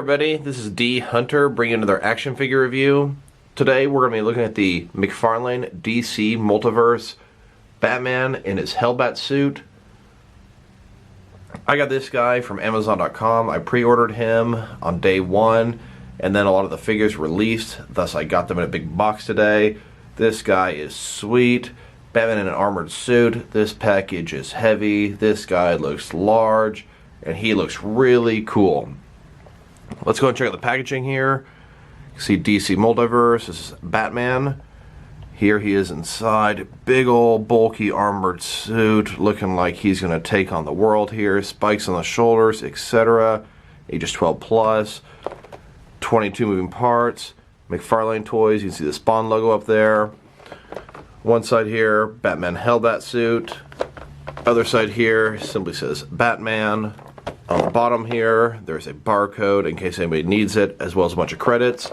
everybody, this is D Hunter bringing another action figure review. Today we're going to be looking at the McFarlane DC Multiverse Batman in his Hellbat suit. I got this guy from Amazon.com. I pre-ordered him on day one, and then a lot of the figures released, thus I got them in a big box today. This guy is sweet. Batman in an armored suit. This package is heavy. This guy looks large, and he looks really cool. Let's go and check out the packaging here. You see DC Multiverse. This is Batman. Here he is inside. Big old bulky armored suit, looking like he's going to take on the world here. Spikes on the shoulders, etc. Ages 12 plus. 22 moving parts. McFarlane toys. You can see the Spawn logo up there. One side here, Batman Hellbat suit. Other side here simply says Batman. On the bottom here, there's a barcode in case anybody needs it, as well as a bunch of credits.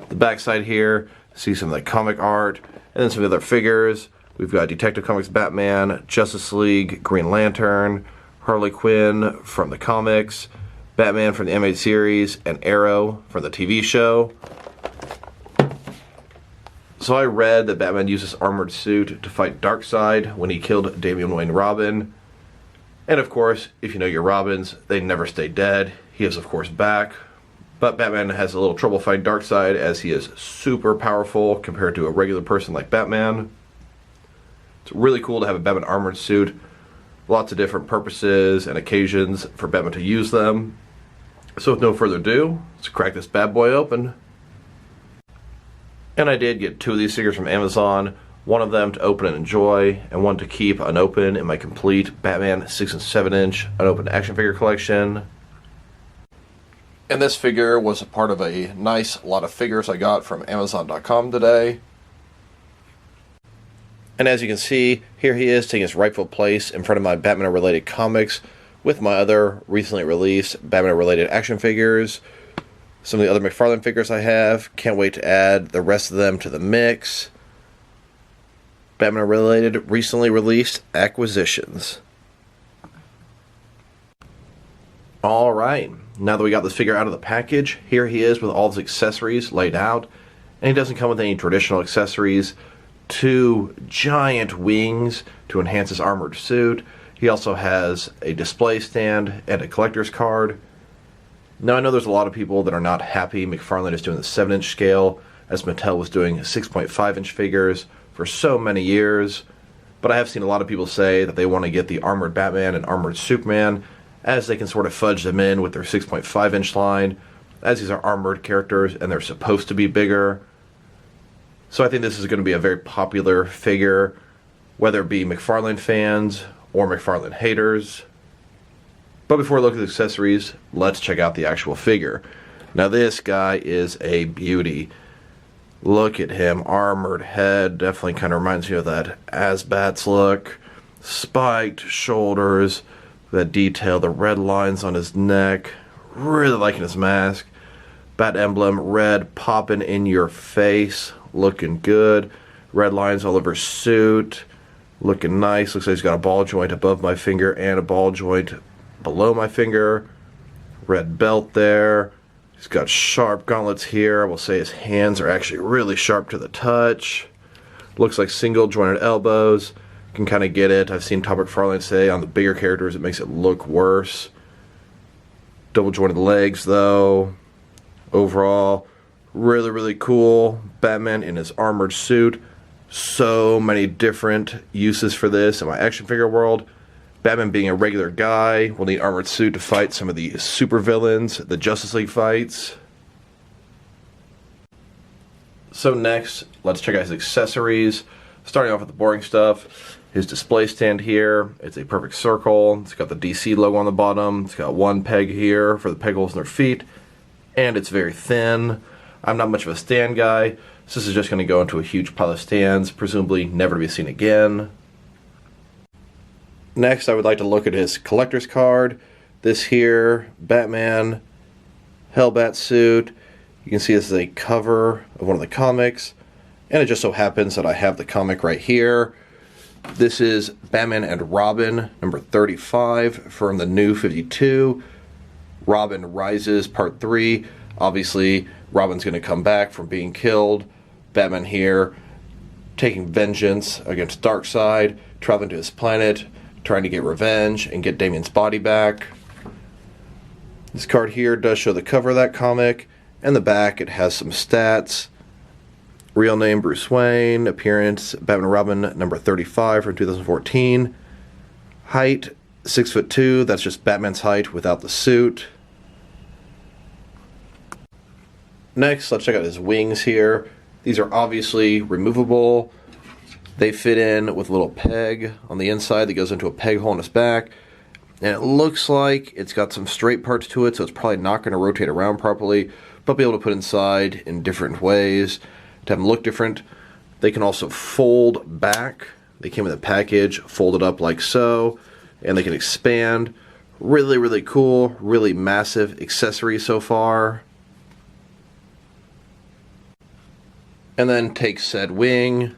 The back side here, see some of the comic art, and then some other figures. We've got Detective Comics Batman, Justice League, Green Lantern, Harley Quinn from the comics, Batman from the animated series, and Arrow from the TV show. So I read that Batman used this armored suit to fight Darkseid when he killed Damian Wayne Robin. And of course, if you know your Robins, they never stay dead. He is of course back. But Batman has a little trouble fighting Darkseid as he is super powerful compared to a regular person like Batman. It's really cool to have a Batman armored suit. Lots of different purposes and occasions for Batman to use them. So with no further ado, let's crack this bad boy open. And I did get two of these figures from Amazon. One of them to open and enjoy, and one to keep unopened in my complete Batman 6 and 7 inch unopened action figure collection. And this figure was a part of a nice lot of figures I got from Amazon.com today. And as you can see, here he is taking his rightful place in front of my Batman related comics with my other recently released Batman related action figures. Some of the other McFarlane figures I have. Can't wait to add the rest of them to the mix. Batman related recently released acquisitions. Alright, now that we got this figure out of the package, here he is with all his accessories laid out. And he doesn't come with any traditional accessories. Two giant wings to enhance his armored suit. He also has a display stand and a collector's card. Now I know there's a lot of people that are not happy McFarlane is doing the 7 inch scale, as Mattel was doing 6.5 inch figures for so many years, but I have seen a lot of people say that they want to get the armored Batman and armored Superman, as they can sort of fudge them in with their 6.5 inch line, as these are armored characters and they're supposed to be bigger. So I think this is going to be a very popular figure, whether it be McFarlane fans or McFarlane haters. But before we look at the accessories, let's check out the actual figure. Now this guy is a beauty. Look at him, armored head, definitely kind of reminds me of that Asbats look. Spiked shoulders, that detail, the red lines on his neck. Really liking his mask. Bat emblem, red popping in your face, looking good. Red lines all over his suit, looking nice. Looks like he's got a ball joint above my finger and a ball joint below my finger. Red belt there. He's got sharp gauntlets here. I will say his hands are actually really sharp to the touch. Looks like single jointed elbows. You can kind of get it. I've seen Todd McFarlane say on the bigger characters it makes it look worse. Double jointed legs though. Overall, really cool. Batman in his armored suit. So many different uses for this in my action figure world. Batman being a regular guy will need armored suit to fight some of the supervillains, the Justice League fights. So next, let's check out his accessories. Starting off with the boring stuff, his display stand here. It's a perfect circle. It's got the DC logo on the bottom. It's got one peg here for the peg holes in their feet. And it's very thin. I'm not much of a stand guy, so this is just going to go into a huge pile of stands, presumably never to be seen again. Next, I would like to look at his collector's card. This here, Batman, Hellbat suit. You can see this is a cover of one of the comics. And it just so happens that I have the comic right here. This is Batman and Robin, number 35 from the New 52. Robin Rises Part 3. Obviously, Robin's going to come back from being killed. Batman here taking vengeance against Darkseid, traveling to his planet, trying to get revenge and get Damian's body back. This card here does show the cover of that comic, and the back it has some stats. Real name Bruce Wayne, appearance Batman and Robin number 35 from 2014. Height 6'2", that's just Batman's height without the suit. Next, let's check out his wings here. These are obviously removable. They fit in with a little peg on the inside that goes into a peg hole in his back. And it looks like it's got some straight parts to it, so it's probably not going to rotate around properly, but be able to put inside in different ways to have them look different. They can also fold back. They came in a package, folded up like so, and they can expand. Really, really cool, really massive accessory so far. And then take said wing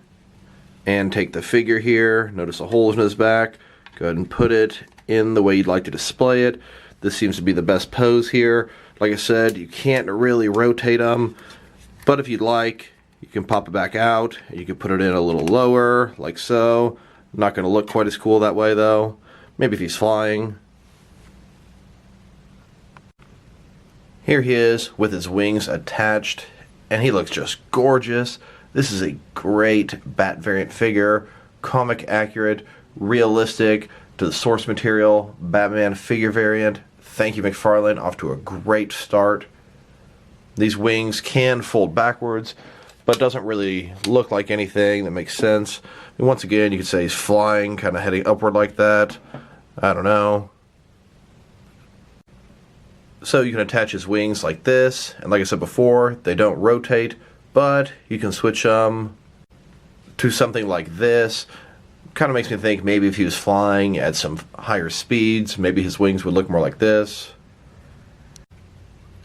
and take the figure here. Notice the holes in his back. Go ahead and put it in the way you'd like to display it. This seems to be the best pose here. Like I said, you can't really rotate them, but if you'd like, you can pop it back out. You can put it in a little lower, like so. Not going to look quite as cool that way though. Maybe if he's flying. Here he is with his wings attached, and he looks just gorgeous. This is a great Bat variant figure, comic accurate, realistic to the source material, Batman figure variant. Thank you, McFarlane, off to a great start. These wings can fold backwards, but doesn't really look like anything that makes sense. And once again, you could say he's flying, kind of heading upward like that. I don't know. So you can attach his wings like this, and like I said before, they don't rotate, but you can switch them to something like this. Kind of makes me think maybe if he was flying at some higher speeds, maybe his wings would look more like this.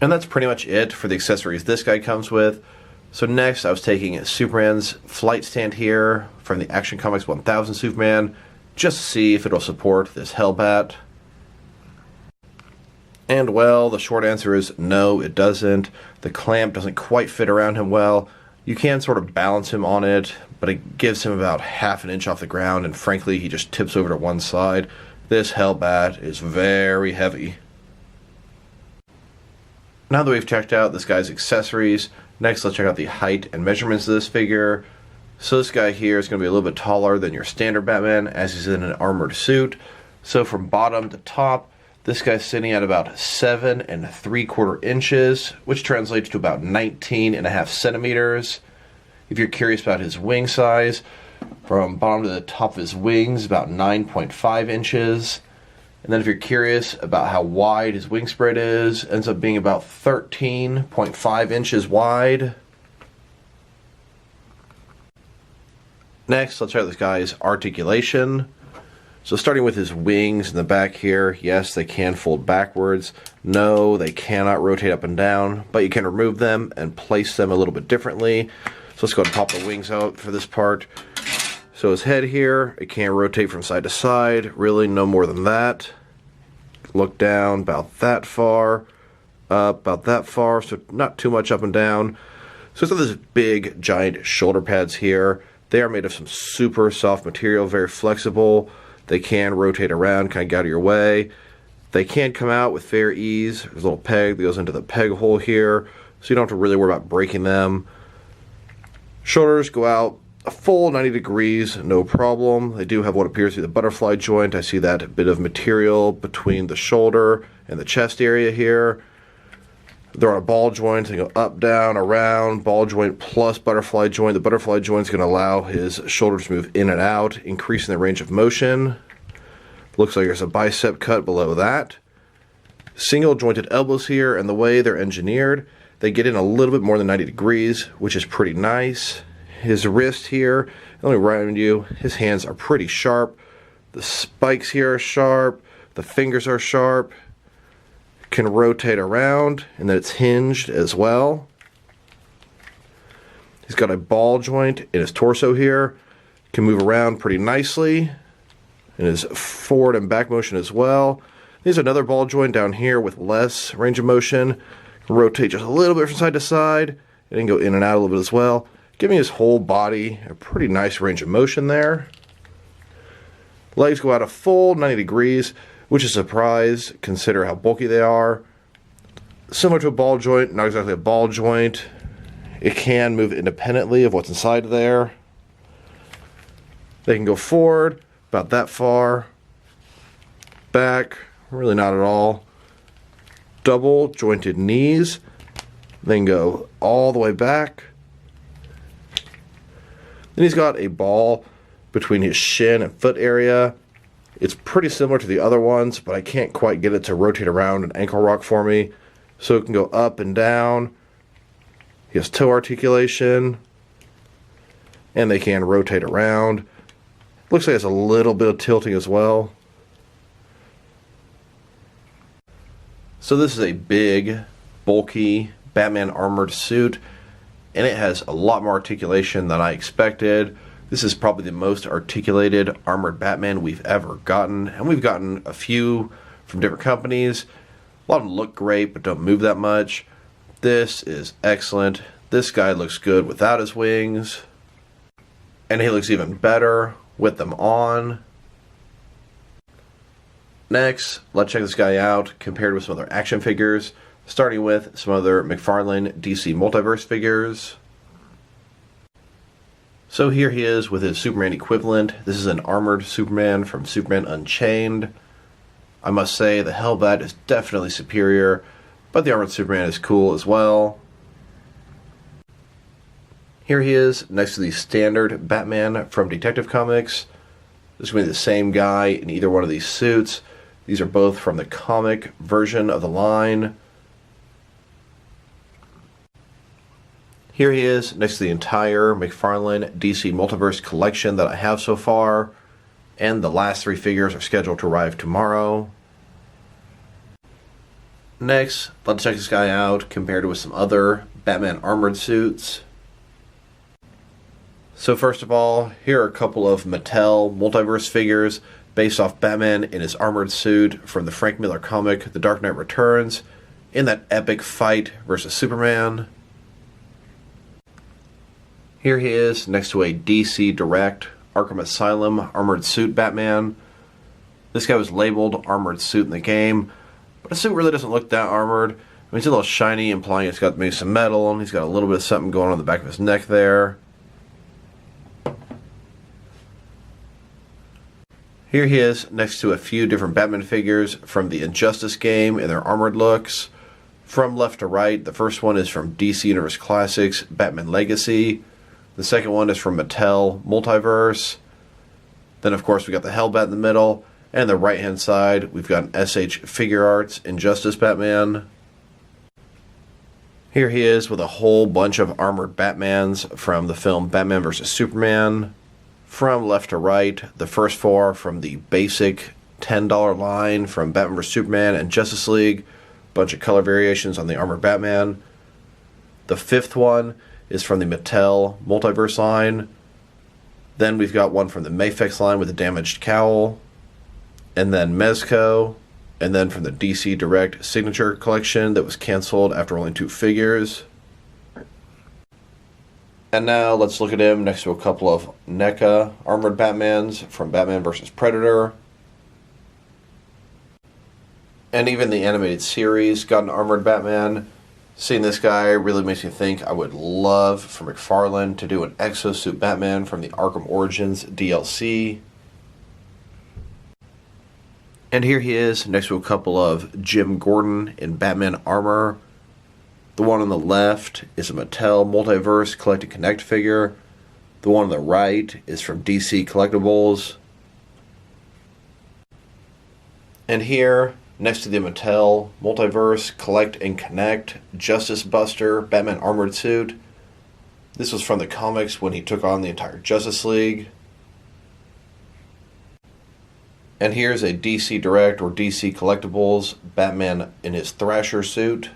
And that's pretty much it for the accessories this guy comes with. So next I was taking Superman's flight stand here from the Action Comics 1000 Superman, just to see if it'll support this Hellbat. And well, the short answer is no, it doesn't. The clamp doesn't quite fit around him well. You can sort of balance him on it, but it gives him about half an inch off the ground, and frankly, he just tips over to one side. This Hellbat is very heavy. Now that we've checked out this guy's accessories, next let's check out the height and measurements of this figure. So this guy here is going to be a little bit taller than your standard Batman, as he's in an armored suit. So from bottom to top, this guy's sitting at about 7 3/4 inches, which translates to about 19.5 centimeters. If you're curious about his wing size, from bottom to the top of his wings, about 9.5 inches. And then if you're curious about how wide his wing spread is, it ends up being about 13.5 inches wide. Next, let's try this guy's articulation. So starting with his wings in the back here, yes, they can fold backwards. No, they cannot rotate up and down, but you can remove them and place them a little bit differently. So let's go ahead and pop the wings out for this part. So his head here, it can rotate from side to side, really no more than that. Look down about that far, up about that far, so not too much up and down. So it's got these big, giant shoulder pads here. They are made of some super soft material, very flexible. They can rotate around, kind of get out of your way. They can come out with fair ease. There's a little peg that goes into the peg hole here, so you don't have to really worry about breaking them. Shoulders go out a full 90 degrees, no problem. They do have what appears to be the butterfly joint. I see that bit of material between the shoulder and the chest area here. They're on a ball joint. They go up, down, around, ball joint plus butterfly joint. The butterfly joint is going to allow his shoulders to move in and out, increasing the range of motion. Looks like there's a bicep cut below that. Single jointed elbows here, and the way they're engineered, they get in a little bit more than 90 degrees, which is pretty nice. His wrist here, let me remind you, his hands are pretty sharp. The spikes here are sharp. The fingers are sharp. Can rotate around, and then it's hinged as well. He's got a ball joint in his torso here. Can move around pretty nicely in his forward and back motion as well. Here's another ball joint down here with less range of motion. Rotate just a little bit from side to side, and then go in and out a little bit as well, giving his whole body a pretty nice range of motion there. Legs go out a full 90 degrees, which is a surprise, consider how bulky they are. Similar to a ball joint, not exactly a ball joint. It can move independently of what's inside there. They can go forward, about that far. Back, really not at all. Double jointed knees. Then go all the way back. Then he's got a ball between his shin and foot area. It's pretty similar to the other ones, but I can't quite get it to rotate around an ankle rock for me. So it can go up and down. He has toe articulation. And they can rotate around. Looks like it's a little bit of tilting as well. So this is a big, bulky Batman armored suit, and it has a lot more articulation than I expected. This is probably the most articulated armored Batman we've ever gotten, and we've gotten a few from different companies. A lot of them look great, but don't move that much. This is excellent. This guy looks good without his wings, and he looks even better with them on. Next, let's check this guy out compared with some other action figures, starting with some other McFarlane DC Multiverse figures. So here he is with his Superman equivalent. This is an armored Superman from Superman Unchained. I must say the Hellbat is definitely superior, but the armored Superman is cool as well. Here he is next to the standard Batman from Detective Comics. This is going to be the same guy in either one of these suits. These are both from the comic version of the line. Here he is next to the entire McFarlane DC Multiverse collection that I have so far. And the last 3 figures are scheduled to arrive tomorrow. Next, let's check this guy out compared with some other Batman armored suits. So first of all, here are a couple of Mattel Multiverse figures based off Batman in his armored suit from the Frank Miller comic The Dark Knight Returns in that epic fight versus Superman. Here he is next to a DC Direct Arkham Asylum armored suit Batman. This guy was labeled armored suit in the game, but the suit really doesn't look that armored. I mean, it's a little shiny, implying it's got maybe some metal, and he's got a little bit of something going on the back of his neck there. Here he is next to a few different Batman figures from the Injustice game in their armored looks. From left to right, the first one is from DC Universe Classics Batman Legacy. The second one is from Mattel Multiverse. Then of course we got the Hellbat in the middle. And on the right hand side we've got an SH Figure Arts Injustice Batman. Here he is with a whole bunch of armored Batmans from the film Batman vs. Superman. From left to right, the first 4 from the basic $10 line from Batman vs. Superman and Justice League. Bunch of color variations on the armored Batman. The 5th one is from the Mattel Multiverse line. Then we've got one from the Mafex line with a damaged cowl. And then Mezco. And then from the DC Direct Signature Collection that was canceled after only 2 figures. And now let's look at him next to a couple of NECA armored Batmans from Batman vs. Predator. And even the animated series got an armored Batman. Seeing this guy really makes me think I would love for McFarlane to do an exosuit Batman from the Arkham Origins DLC. And here he is next to a couple of Jim Gordon in Batman armor. The one on the left is a Mattel Multiverse Collect and Connect figure. The one on the right is from DC Collectibles. And here, next to the Mattel Multiverse Collect and Connect Justice Buster Batman armored suit. This was from the comics when he took on the entire Justice League. And here's a DC Direct or DC Collectibles Batman in his Thrasher suit.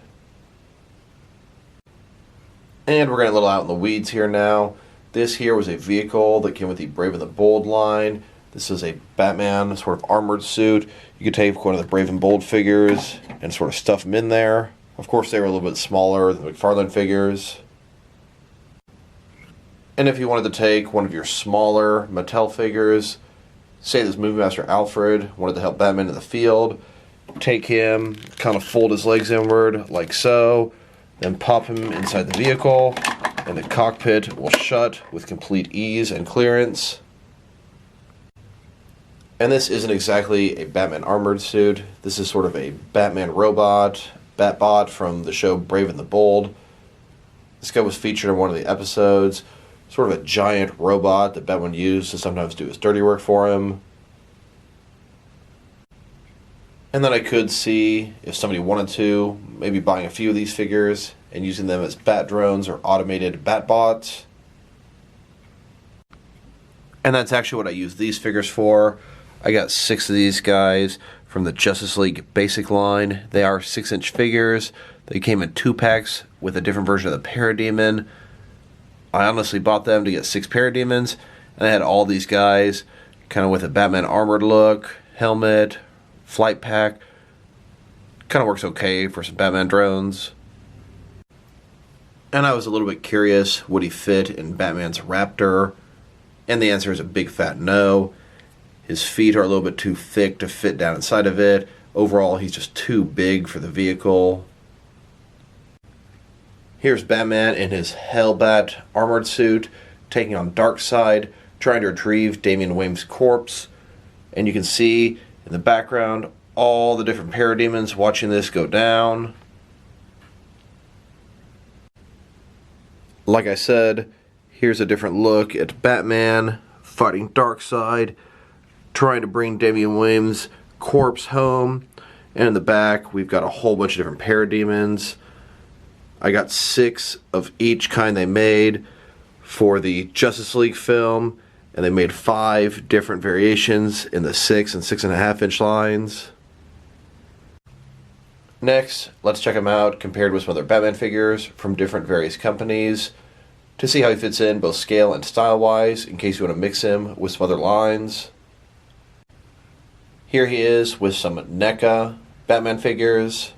And we're getting a little out in the weeds here now. This here was a vehicle that came with the Brave and the Bold line. This is a Batman sort of armored suit. You could take one of the Brave and Bold figures and sort of stuff them in there. Of course, they were a little bit smaller than the McFarlane figures. And if you wanted to take one of your smaller Mattel figures, say this Movie Master Alfred wanted to help Batman in the field, take him, kind of fold his legs inward like so, then pop him inside the vehicle, and the cockpit will shut with complete ease and clearance. And this isn't exactly a Batman armored suit. This is sort of a Batman robot, Batbot from the show Brave and the Bold. This guy was featured in one of the episodes. Sort of a giant robot that Batman used to sometimes do his dirty work for him. And then I could see, if somebody wanted to, maybe buying a few of these figures and using them as bat drones or automated Batbots. And that's actually what I use these figures for. I got 6 of these guys from the Justice League basic line. They are 6-inch figures. They came in 2 packs with a different version of the Parademon. I honestly bought them to get 6 Parademons, and I had all these guys kind of with a Batman armored look, helmet, flight pack. Kind of works okay for some Batman drones. And I was a little bit curious, would he fit in Batman's Raptor? And the answer is a big fat no. His feet are a little bit too thick to fit down inside of it. Overall, he's just too big for the vehicle. Here's Batman in his Hellbat armored suit, taking on Darkseid, trying to retrieve Damian Wayne's corpse. And you can see in the background all the different parademons watching this go down. Like I said, here's a different look at Batman fighting Darkseid, trying to bring Damian Wayne's corpse home. And in the back, we've got a whole bunch of different parademons. I got 6 of each kind they made for the Justice League film, and they made 5 different variations in the 6 and 6.5 inch lines. Next, let's check him out compared with some other Batman figures from different various companies to see how he fits in both scale and style-wise in case you want to mix him with some other lines. Here he is with some NECA Batman figures.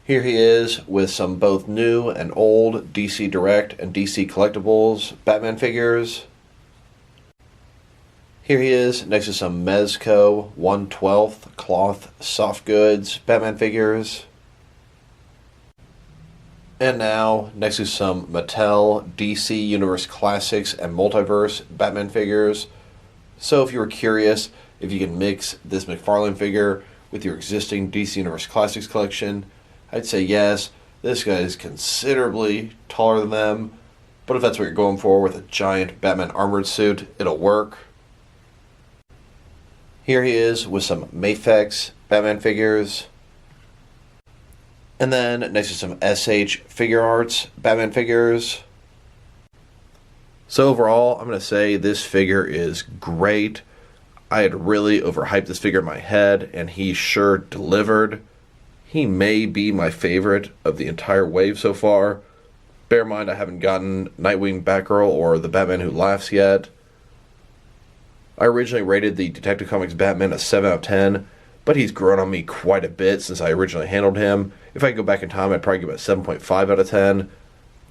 Here he is with some both new and old DC Direct and DC Collectibles Batman figures. Here he is next to some Mezco 1/12 cloth soft goods Batman figures. And now next to some Mattel DC Universe Classics and Multiverse Batman figures. So if you were curious if you can mix this McFarlane figure with your existing DC Universe Classics collection, I'd say yes. This guy is considerably taller than them, but if that's what you're going for with a giant Batman armored suit, it'll work. Here he is with some Mafex Batman figures. And then next to some SH Figure Arts Batman figures. So overall, I'm going to say this figure is great. I had really overhyped this figure in my head, and he sure delivered. He may be my favorite of the entire wave so far. Bear in mind I haven't gotten Nightwing, Batgirl, or the Batman Who Laughs yet. I originally rated the Detective Comics Batman a 7 out of 10, but he's grown on me quite a bit since I originally handled him. If I could go back in time, I'd probably give him a 7.5 out of 10.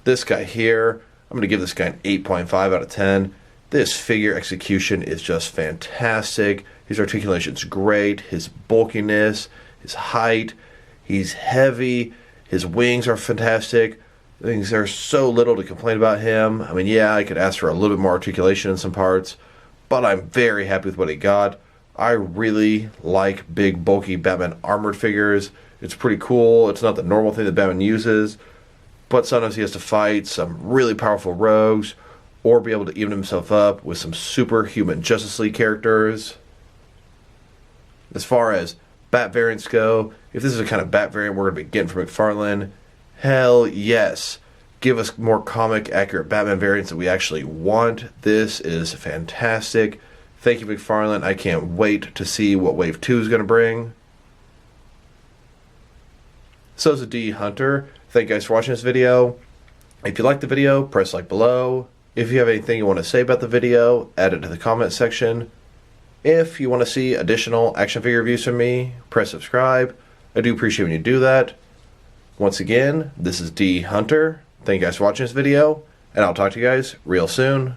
This guy here, I'm going to give this guy an 8.5 out of 10. This figure execution is just fantastic. His articulation's great. His bulkiness, his height, he's heavy. His wings are fantastic. There's so little to complain about him. I mean, yeah, I could ask for a little bit more articulation in some parts, but I'm very happy with what he got. I really like big, bulky Batman armored figures. It's pretty cool. It's not the normal thing that Batman uses, but sometimes he has to fight some really powerful rogues or be able to even himself up with some superhuman Justice League characters. As far as Bat variants go, if this is the kind of Bat variant we're going to be getting from McFarlane, hell yes. Give us more comic accurate Batman variants that we actually want. This is fantastic. Thank you, McFarlane. I can't wait to see what Wave 2 is going to bring. So is a D Hunter. Thank you guys for watching this video. If you liked the video, press like below. If you have anything you want to say about the video, add it to the comment section. If you want to see additional action figure reviews from me, press subscribe. I do appreciate when you do that. Once again, this is D Hunter. Thank you guys for watching this video, and I'll talk to you guys real soon.